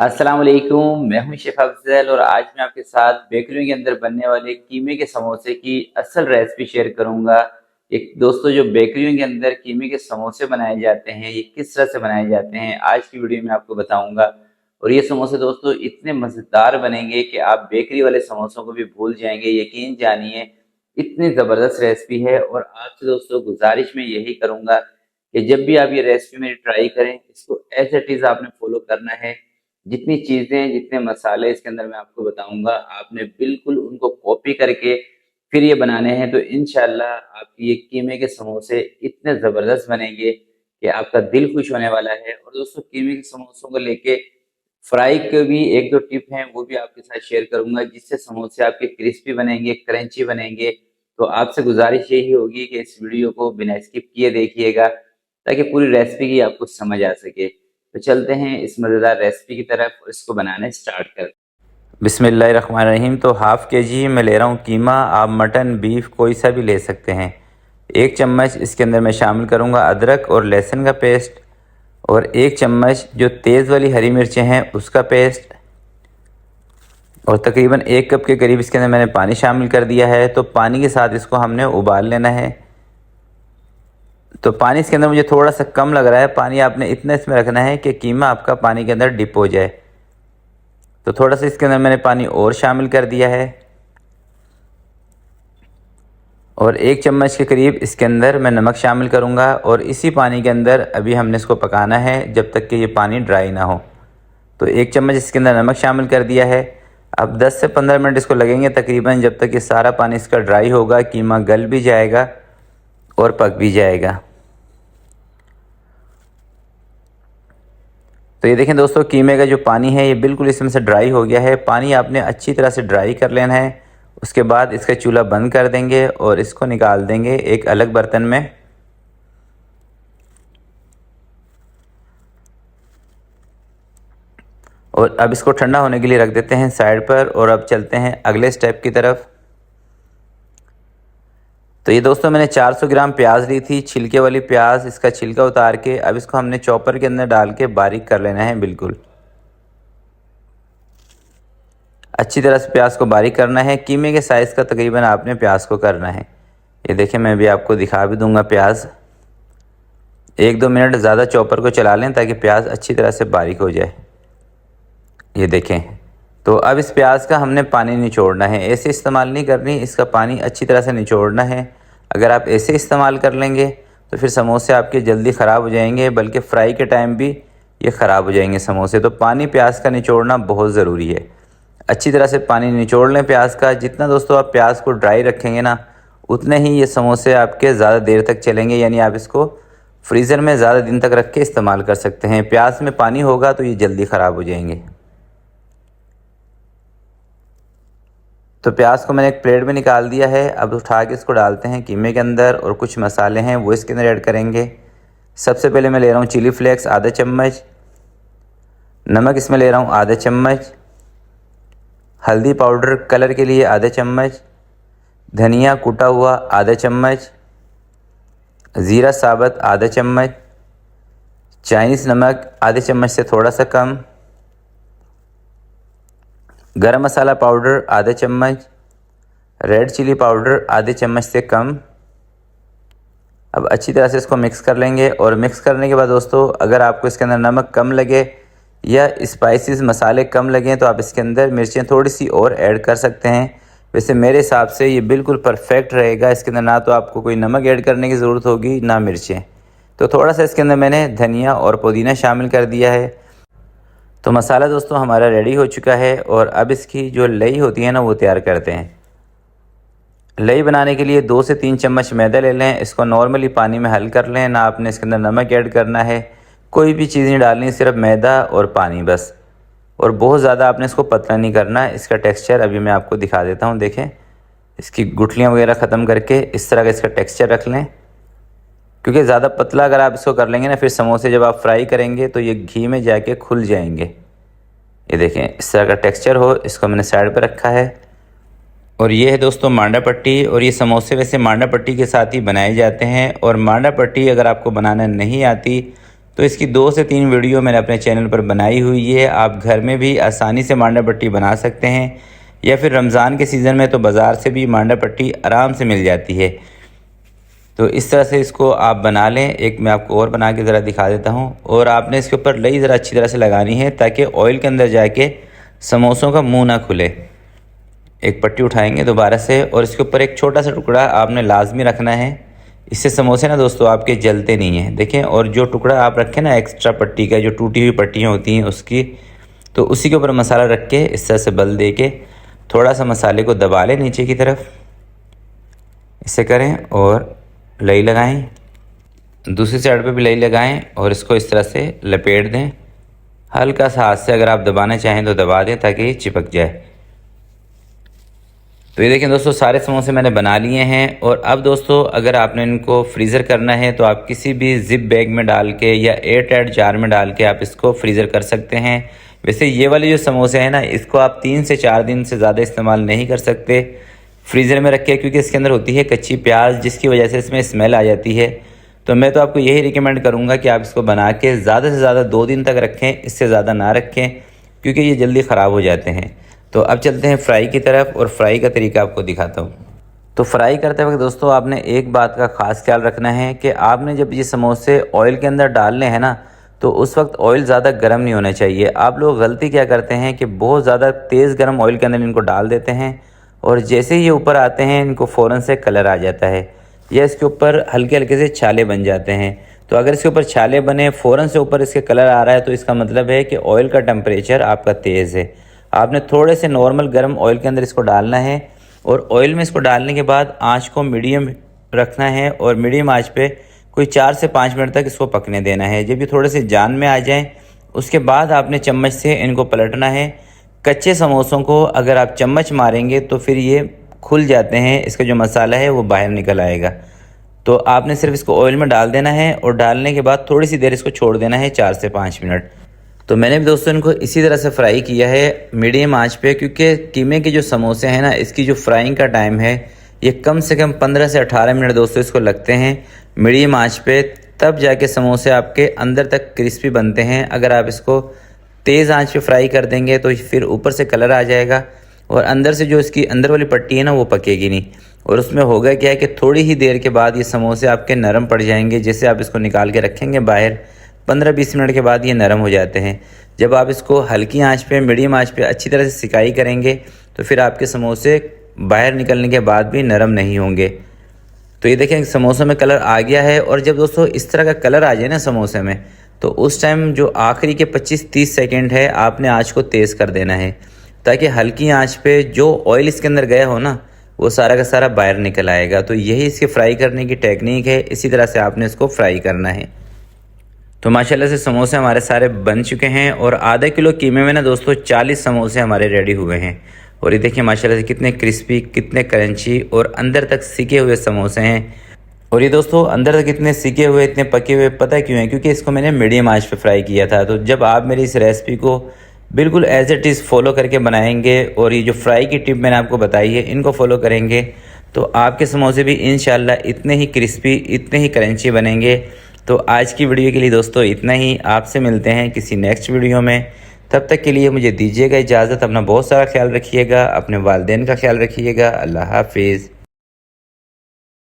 अस्सलाम वालेकुम, मैं हूं शेफ अफजल और आज मैं आपके साथ बेकरियों के अंदर बनने वाले कीमे के समोसे की असल रेसिपी शेयर करूंगा। एक दोस्तों, जो बेकरियों के अंदर कीमे के समोसे बनाए जाते हैं, ये किस तरह से बनाए जाते हैं आज की वीडियो में आपको बताऊंगा। और ये समोसे दोस्तों इतने मज़ेदार बनेंगे कि आप बेकरी वाले समोसों को भी भूल जाएंगे, यकीन जानिए। इतनी ज़बरदस्त रेसिपी है और आपसे दोस्तों गुजारिश में यही करूंगा कि जब भी आप ये रेसिपी मेरी ट्राई करें, इसको एज इट इज़ आपने फॉलो करना है। जितनी चीज़ें, जितने मसाले इसके अंदर मैं आपको बताऊँगा, आपने बिल्कुल उनको कॉपी करके फिर ये बनाने हैं, तो इंशाल्लाह आपके ये कीमे के समोसे इतने ज़बरदस्त बनेंगे कि आपका दिल खुश होने वाला है। और दोस्तों, कीमे के समोसों को लेके फ्राई के भी 1-2 टिप हैं, वो भी आपके साथ शेयर करूँगा, जिससे समोसे आपके क्रिस्पी बनेंगे, क्रंची बनेंगे। तो आपसे गुज़ारिश यही होगी कि इस वीडियो को बिना स्किप किए देखिएगा, ताकि पूरी रेसिपी की आपको समझ आ सके। तो चलते हैं इस मज़ेदार रेसिपी की तरफ और इसको बनाने स्टार्ट करते हैं। बिस्मिल्लाहिर्रहमानिर्रहीम। तो हाफ़ के जी मैं ले रहा हूँ कीमा। आप मटन, बीफ कोई सा भी ले सकते हैं। 1 चम्मच इसके अंदर मैं शामिल करूँगा अदरक और लहसुन का पेस्ट, और 1 चम्मच जो तेज़ वाली हरी मिर्चें हैं उसका पेस्ट, और तकरीबन 1 कप के करीब इसके अंदर मैंने पानी शामिल कर दिया है। तो पानी के साथ इसको हमने उबाल लेना है। तो पानी इसके अंदर मुझे थोड़ा सा कम लग रहा है। पानी आपने इतना इसमें रखना है कि कीमा आपका पानी के अंदर डिप हो जाए। तो थोड़ा सा इसके अंदर मैंने पानी और शामिल कर दिया है, और 1 चम्मच के करीब इसके अंदर मैं नमक शामिल करूंगा। और इसी पानी के अंदर अभी हमने इसको पकाना है जब तक कि ये पानी ड्राई ना हो। तो 1 चम्मच इसके अंदर नमक शामिल कर दिया है। अब 10 से 15 मिनट इसको लगेंगे तकरीबन, जब तक ये सारा पानी इसका ड्राई होगा, कीमा गल भी जाएगा और पक भी जाएगा। तो ये देखें दोस्तों, कीमे का जो पानी है ये बिल्कुल इसमें से ड्राई हो गया है। पानी आपने अच्छी तरह से ड्राई कर लेना है। उसके बाद इसका चूल्हा बंद कर देंगे और इसको निकाल देंगे एक अलग बर्तन में। और अब इसको ठंडा होने के लिए रख देते हैं साइड पर, और अब चलते हैं अगले स्टेप की तरफ। तो ये दोस्तों मैंने 400 ग्राम प्याज ली थी, छिलके वाली प्याज। इसका छिलका उतार के अब इसको हमने चॉपर के अंदर डाल के बारीक कर लेना है। बिल्कुल अच्छी तरह से प्याज को बारीक करना है। कीमे के साइज़ का तकरीबन आपने प्याज को करना है। ये देखें, मैं भी आपको दिखा भी दूंगा प्याज। 1-2 मिनट ज़्यादा चॉपर को चला लें ताकि प्याज अच्छी तरह से बारीक हो जाए। ये देखें, तो अब इस प्याज का हमने पानी निचोड़ना है। ऐसे इस्तेमाल नहीं करनी, इसका पानी अच्छी तरह से निचोड़ना है। अगर आप ऐसे इस्तेमाल कर लेंगे तो फिर समोसे आपके जल्दी ख़राब हो जाएंगे, बल्कि फ्राई के टाइम भी ये ख़राब हो जाएंगे समोसे। तो पानी प्याज का निचोड़ना बहुत ज़रूरी है। अच्छी तरह से पानी निचोड़ लें प्याज का। जितना दोस्तों आप प्याज को ड्राई रखेंगे ना, उतने ही ये समोसे आपके ज़्यादा देर तक चलेंगे, यानी आप इसको फ्रीज़र में ज़्यादा दिन तक रख के इस्तेमाल कर सकते हैं। प्याज में पानी होगा तो ये जल्दी ख़राब हो जाएंगे। तो प्याज को मैंने एक प्लेट में निकाल दिया है। अब उठा के इसको डालते हैं कीमे के अंदर, और कुछ मसाले हैं वो इसके अंदर ऐड करेंगे। सबसे पहले मैं ले रहा हूँ चिली फ्लेक्स आधा चम्मच, नमक इसमें ले रहा हूँ आधा चम्मच, हल्दी पाउडर कलर के लिए आधा चम्मच, धनिया कूटा हुआ आधा चम्मच, ज़ीरा साबुत आधा चम्मच, चाइनीज़ नमक आधे चम्मच से थोड़ा सा कम, गरम मसाला पाउडर आधा चम्मच, रेड चिली पाउडर आधे चम्मच से कम। अब अच्छी तरह से इसको मिक्स कर लेंगे। और मिक्स करने के बाद दोस्तों, अगर आपको इसके अंदर नमक कम लगे या स्पाइसेस मसाले कम लगें तो आप इसके अंदर मिर्चें थोड़ी सी और ऐड कर सकते हैं। वैसे मेरे हिसाब से ये बिल्कुल परफेक्ट रहेगा। इसके अंदर ना तो आपको कोई नमक ऐड करने की ज़रूरत होगी, ना मिर्चें। तो थोड़ा सा इसके अंदर मैंने धनिया और पुदीना शामिल कर दिया है। तो मसाला दोस्तों हमारा रेडी हो चुका है, और अब इसकी जो लई होती है ना, वो तैयार करते हैं। लई बनाने के लिए 2 से 3 चम्मच मैदा ले लें। इसको नॉर्मली पानी में हल कर लें, ना आपने इसके अंदर नमक ऐड करना है, कोई भी चीज़ नहीं डालनी, सिर्फ मैदा और पानी बस। और बहुत ज़्यादा आपने इसको पतला नहीं करना है। इसका टेक्सचर अभी मैं आपको दिखा देता हूँ। देखें, इसकी गुठलियाँ वगैरह ख़त्म करके इस तरह का इसका टेक्सचर रख लें, क्योंकि ज़्यादा पतला अगर आप इसको कर लेंगे ना, फिर समोसे जब आप फ्राई करेंगे तो ये घी में जाके खुल जाएंगे। ये देखें, इस तरह का टेक्सचर हो। इसको मैंने साइड पर रखा है। और ये है दोस्तों मांडा पट्टी। और ये समोसे वैसे मांडा पट्टी के साथ ही बनाए जाते हैं। और मांडा पट्टी अगर आपको बनाना नहीं आती तो इसकी 2 से 3 वीडियो मैंने अपने चैनल पर बनाई हुई है। आप घर में भी आसानी से मांडा पट्टी बना सकते हैं, या फिर रमज़ान के सीज़न में तो बाज़ार से भी मांडा पट्टी आराम से मिल जाती है। तो इस तरह से इसको आप बना लें। एक मैं आपको और बना के ज़रा दिखा देता हूँ। और आपने इसके ऊपर लई ज़रा अच्छी तरह से लगानी है ताकि ऑयल के अंदर जाके समोसों का मुंह ना खुले। एक पट्टी उठाएंगे दोबारा से और इसके ऊपर एक छोटा सा टुकड़ा आपने लाजमी रखना है। इससे समोसे ना दोस्तों आपके जलते नहीं हैं। देखें, और जो टुकड़ा आप रखें ना एक्स्ट्रा पट्टी का, जो टूटी हुई पट्टियाँ होती हैं उसकी, तो उसी के ऊपर मसाला रख के इस तरह से बल दे के थोड़ा सा मसाले को दबा लें नीचे की तरफ। इसे करें और लई लगाएं, दूसरी साइड पे भी लई लगाएं और इसको इस तरह से लपेट दें। हल्का सा हाथ से अगर आप दबाना चाहें तो दबा दें ताकि ये चिपक जाए। तो ये देखें दोस्तों, सारे समोसे मैंने बना लिए हैं। और अब दोस्तों अगर आपने इनको फ्रीज़र करना है तो आप किसी भी ज़िप बैग में डाल के या एयर टाइट जार में डाल के आप इसको फ्रीज़र कर सकते हैं। वैसे ये वाले जो समोसे हैं ना, इसको आप 3 से 4 दिन से ज़्यादा इस्तेमाल नहीं कर सकते फ्रीज़र में रख के, क्योंकि इसके अंदर होती है कच्ची प्याज, जिसकी वजह से इसमें स्मेल आ जाती है। तो मैं तो आपको यही रिकमेंड करूँगा कि आप इसको बना के ज़्यादा से ज़्यादा 2 दिन तक रखें, इससे ज़्यादा ना रखें क्योंकि ये जल्दी ख़राब हो जाते हैं। तो अब चलते हैं फ्राई की तरफ और फ्राई का तरीका आपको दिखाता हूँ। तो फ्राई करते वक्त दोस्तों आपने एक बात का ख़ास ख्याल रखना है कि आपने जब ये समोसे ऑयल के अंदर डालने हैं ना, तो उस वक्त ऑयल ज़्यादा गर्म नहीं होना चाहिए। आप लोग गलती क्या करते हैं कि बहुत ज़्यादा तेज़ गर्म ऑयल के अंदर इनको डाल देते हैं और जैसे ही ये ऊपर आते हैं इनको फ़ौरन से कलर आ जाता है या इसके ऊपर हल्के हल्के से छाले बन जाते हैं। तो अगर इसके ऊपर छाले बने, फ़ौरन से ऊपर इसके कलर आ रहा है, तो इसका मतलब है कि ऑयल का टेम्परेचर आपका तेज़ है। आपने थोड़े से नॉर्मल गर्म ऑयल के अंदर इसको डालना है और ऑयल में इसको डालने के बाद आंच को मीडियम रखना है और मीडियम आंच पे कोई 4 से 5 मिनट तक इसको पकने देना है। जब ये थोड़े से जान में आ जाएं उसके बाद आपने चम्मच से इनको पलटना है। कच्चे समोसों को अगर आप चम्मच मारेंगे तो फिर ये खुल जाते हैं, इसका जो मसाला है वो बाहर निकल आएगा। तो आपने सिर्फ इसको ऑयल में डाल देना है और डालने के बाद थोड़ी सी देर इसको छोड़ देना है, 4 से 5 मिनट। तो मैंने भी दोस्तों इनको इसी तरह से फ्राई किया है मीडियम आंच पे, क्योंकि कीमे के जो समोसे हैं ना, इसकी जो फ्राइंग का टाइम है ये कम से कम 15 से 18 मिनट दोस्तों इसको लगते हैं मीडियम आंच पे, तब जाके समोसे आपके अंदर तक क्रिस्पी बनते हैं। अगर आप इसको तेज़ आंच पे फ्राई कर देंगे तो फिर ऊपर से कलर आ जाएगा और अंदर से जो इसकी अंदर वाली पट्टी है ना वो पकेगी नहीं। और उसमें होगा क्या है कि थोड़ी ही देर के बाद ये समोसे आपके नरम पड़ जाएंगे। जैसे आप इसको निकाल के रखेंगे बाहर, 15-20 मिनट के बाद ये नरम हो जाते हैं। जब आप इसको हल्की आंच पे, मीडियम आंच पे अच्छी तरह से सिकाई करेंगे तो फिर आपके समोसे बाहर निकलने के बाद भी नरम नहीं होंगे। तो ये देखें समोसों में कलर आ गया है। और जब दोस्तों इस तरह का कलर आ जाए ना समोसे में, तो उस टाइम जो आखिरी के 25-30 सेकेंड है आपने आँच को तेज़ कर देना है ताकि हल्की आँच पे जो ऑयल इसके अंदर गया हो ना वो सारा का सारा बाहर निकल आएगा। तो यही इसके फ्राई करने की टेक्निक है, इसी तरह से आपने इसको फ्राई करना है। तो माशाल्लाह से समोसे हमारे सारे बन चुके हैं और आधा किलो कीमे में ना दोस्तों 40 समोसे हमारे रेडी हुए हैं। और ये देखिए माशाल्लाह से कितने क्रिस्पी, कितने क्रंची और अंदर तक सिके हुए समोसे हैं। और ये दोस्तों अंदर तक इतने सिके हुए, इतने पके हुए पता क्यों है? क्योंकि इसको मैंने मीडियम आंच पे फ्राई किया था। तो जब आप मेरी इस रेसिपी को बिल्कुल एज इट इज़ फॉलो करके बनाएंगे और ये जो फ्राई की टिप मैंने आपको बताई है इनको फॉलो करेंगे तो आपके समोसे भी इंशाल्लाह इतने ही क्रिस्पी, इतने ही क्रंची बनेंगे। तो आज की वीडियो के लिए दोस्तों इतना ही। आपसे मिलते हैं किसी नेक्स्ट वीडियो में। तब तक के लिए मुझे दीजिएगा इजाज़त। अपना बहुत सारा ख्याल रखिएगा, अपने वालिदैन का ख्याल रखिएगा। अल्लाह हाफिज़।